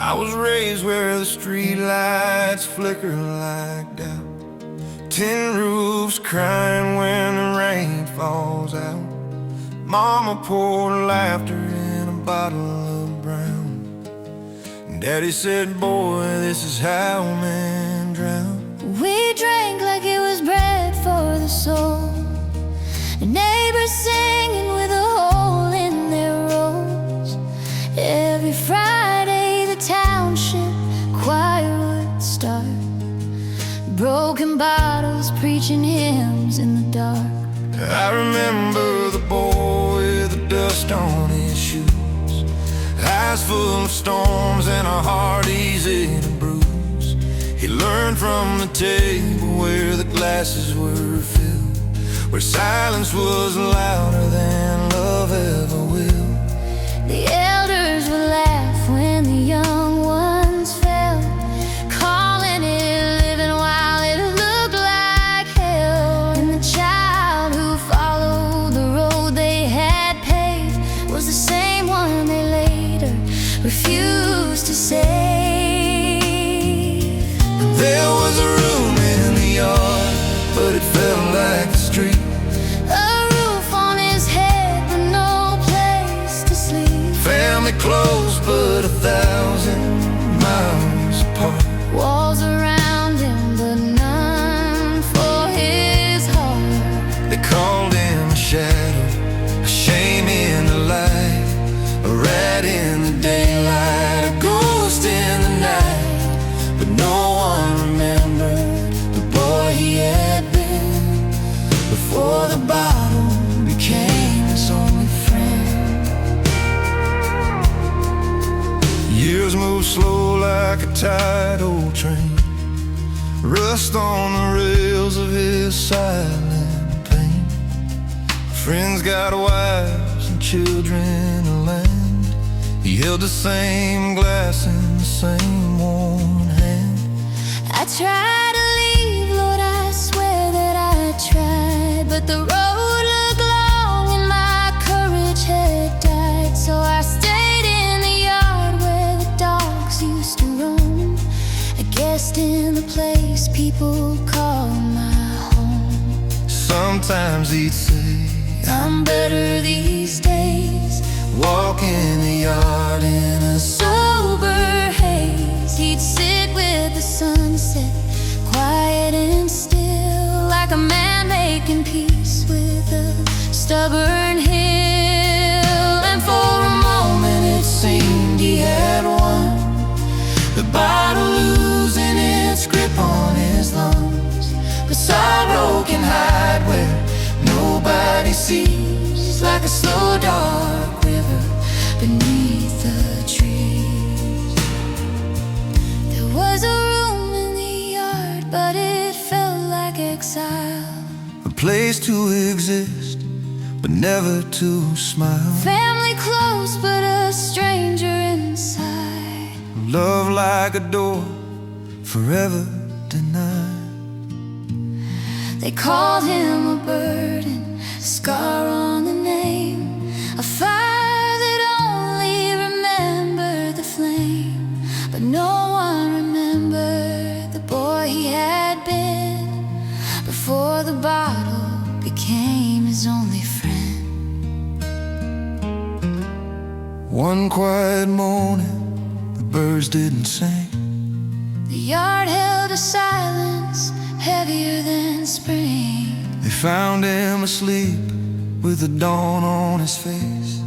I was raised where the street lights flicker like doubt, tin roofs crying when the rain falls out. Mama poured laughter in a bottle of brown, and Daddy said, boy, this is how men drown. We drank like it was bread for the soul, the neighbors singing with a hole in their rolls. Every Friday the township choir would start, broken bottles preaching hymns in the dark. I remember the boy with the dust on his shoes, eyes full of storms and a heart easy to bruise. He learned from the table where the glasses were filled, where silence was louder than love ever will. The elders would laugh when the young ones fell, calling it living while it looked like hell. And the child who followed the road they had paved was the same one they later refused to save. There was a room in the yard, but it felt like the street. A roof on his head, but no place to sleep. Family close, but 1,000 miles apart. Walls around him, but none for his heart. They called him a shadow, a shame in the light, a rat in the daylight, a ghost in the night. But no one remembered the boy he had been before the bottle became his only friend. Years move slow like a tidal train, rust on the rails of his silent pain. Friends got wives and children to land. He held the same glass in the same worn hand. I tried to leave, Lord, I swear that I tried, but the road looked long and my courage had died. So I stayed in the yard where the dogs used to roam, a guest in the place people call my home. Sometimes he'd say, I'm better these days, walking the yard in a sober haze. He'd sit with the sunset, quiet and still, like a man making peace with a stubborn hill. And for a moment it seemed he had won, the bottle losing its grip on his lungs. But sorrow can hide where nobody sees, like a slow dark river beneath the trees. There was a room in the yard, but it felt like exile, a place to exist, but never to smile. family close, but a stranger inside. Love like a door, forever denied. They called him a burden, a scar on the name, a fire that only remembered the flame. But no one remembered the boy he had been before the bottle became his only friend. One quiet morning, the birds didn't sing. The yard held a silence heavier than spring. They found him asleep with the dawn on his face,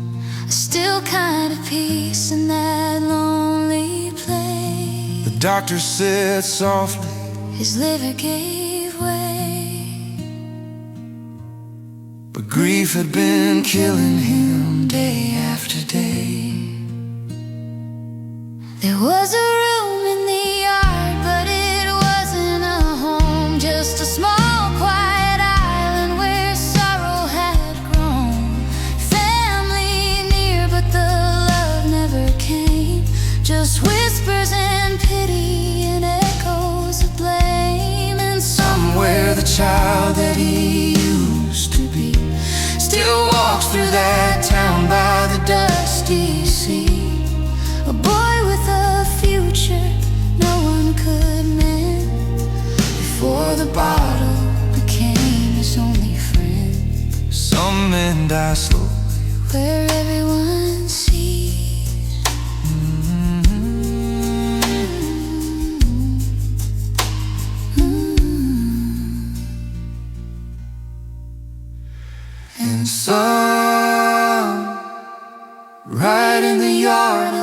A still kind of peace in that lonely place. the doctor said softly, His liver gave way, but grief had been killing him day after day. there was a room in the yard, but it wasn't a home, just a small quiet island where sorrow had grown. Family near, but the love never came, just whispers and pity and echoes of blame. And Somewhere the child that he used to be still walks through that town by the dusty sea, a boy with a few castle where everyone sees. And some right in the yard